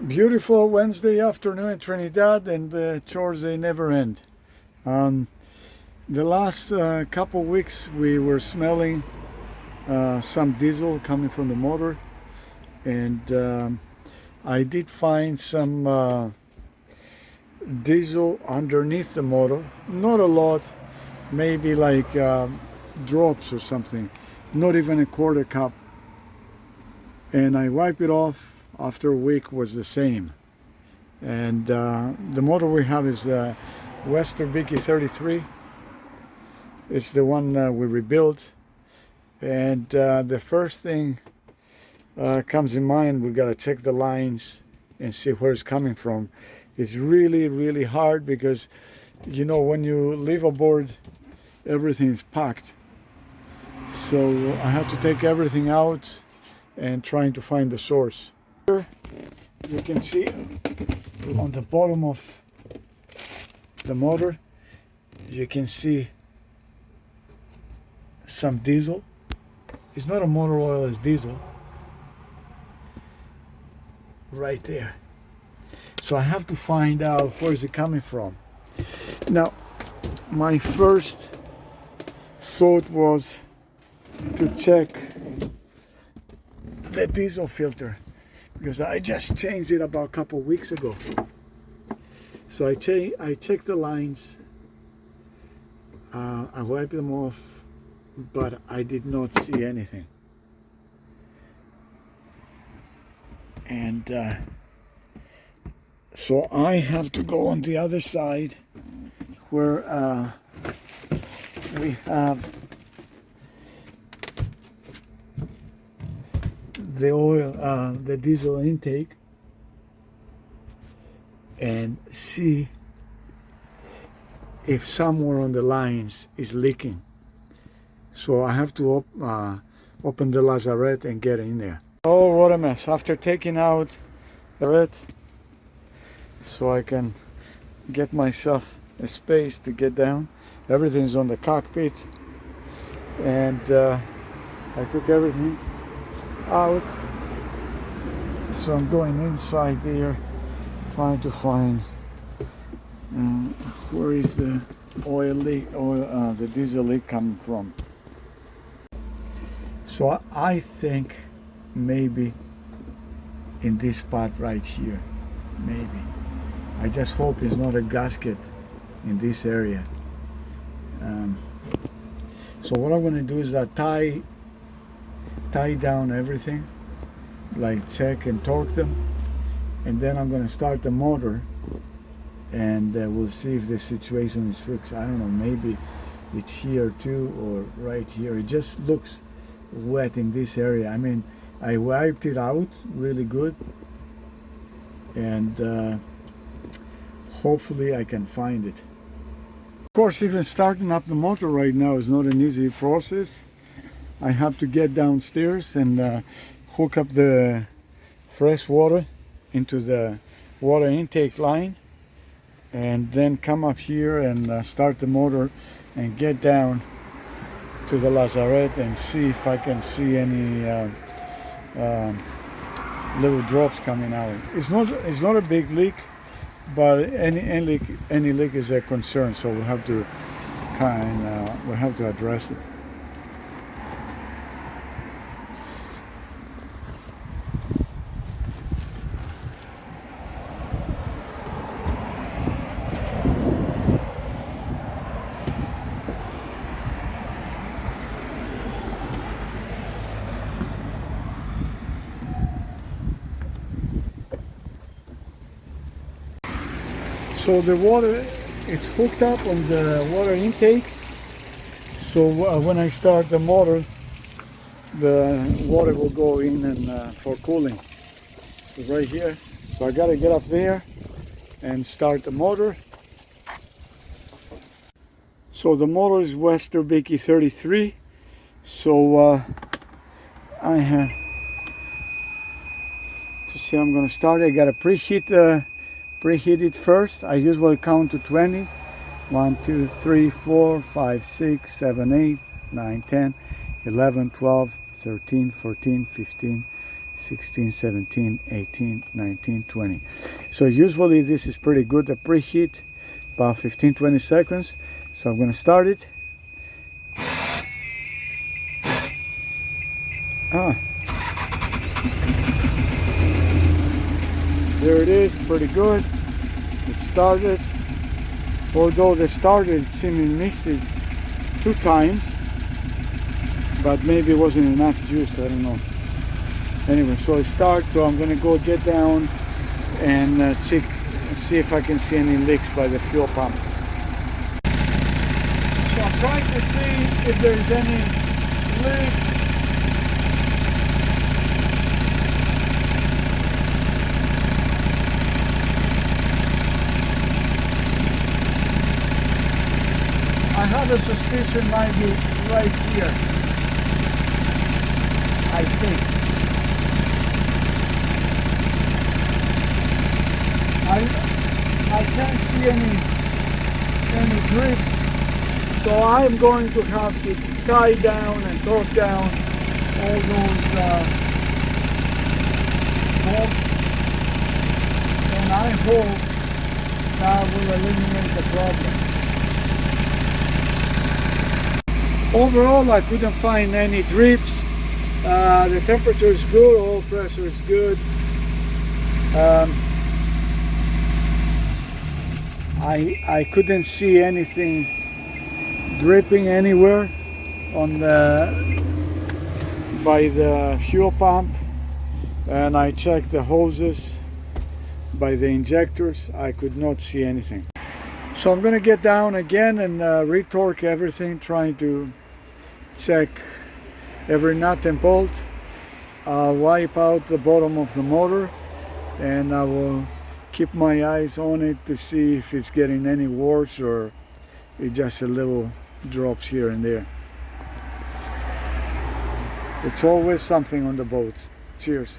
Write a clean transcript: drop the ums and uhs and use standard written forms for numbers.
Beautiful Wednesday afternoon in Trinidad, and the chores, they never end. The last couple weeks we were smelling some diesel coming from the motor, and I did find some diesel underneath the motor. Not a lot, maybe like drops or something, not even a quarter cup. And I wiped it off. After a week was the same. And the motor we have is Westerbeke 33. It's the one we rebuilt. And the first thing comes in mind, we got to check the lines and see where it's coming from. It's really hard because, you know, when you leave aboard, everything is packed. So I have to take everything out and trying to find the source. You can see on the bottom of the motor, you can see some diesel. It's not a motor oil, it's diesel. Right there. So I have to find out where is it coming from. Now, my first thought was to check the diesel filter, because I just changed it about a couple weeks ago. So I checked the lines, I wiped them off, but I did not see anything. And so I have to go on the other side where we have the oil, the diesel intake, and see if somewhere on the lines is leaking. So I have to open the lazarette and get in there. Oh, what a mess. After taking out the lazarette, so I can get myself a space to get down. Everything's on the cockpit, and I took everything out, so I'm going inside there trying to find where is the oil leak, or the diesel leak coming from. So I think maybe in this spot right here, maybe. I just hope it's not a gasket in this area. So what I'm going to do is tie down everything, like check and torque them, and then I'm going to start the motor, and we'll see if the situation is fixed. I don't know, maybe it's here too, or right here. It just looks wet in this area. I mean, I wiped it out really good, and hopefully I can find it. Of course, even starting up the motor right now is not an easy process. I have to get downstairs and hook up the fresh water into the water intake line, and then come up here and start the motor and get down to the lazarette and see if I can see any little drops coming out. It's not a big leak, but any leak is a concern, so we'll have to address it. So the water, it's hooked up on the water intake. So when I start the motor, the water will go in and for cooling. So right here. So I gotta get up there and start the motor. So the motor is Westerbeke 33. So I have to see, I'm gonna start. I gotta preheat it first. I usually count to 20. 1, 2, 3, 4, 5, 6, 7, 8, 9, 10, 11, 12, 13, 14, 15, 16, 17, 18, 19, 20. So usually this is pretty good, the preheat, about 15-20 seconds. So I'm going to start it. There it is, pretty good. It started. Although they started, it seemed it missed it 2 times, but maybe it wasn't enough juice, I don't know. Anyway, so it started, so I'm gonna go get down and check, see if I can see any leaks by the fuel pump. So I'm trying to see if there's any leaks. I have a suspicion might be right here, I think. I can't see any drips, so I'm going to have to tie down and torque down all those bolts, and I hope that will eliminate the problem. Overall, I couldn't find any drips. The temperature is good, oil pressure is good. I couldn't see anything dripping anywhere on by the fuel pump, and I checked the hoses by the injectors. I could not see anything. So I'm going to get down again and retorque everything, trying to check every nut and bolt. I'll wipe out the bottom of the motor, and I will keep my eyes on it to see if it's getting any worse or it just a little drops here and there. It's always something on the boat. Cheers.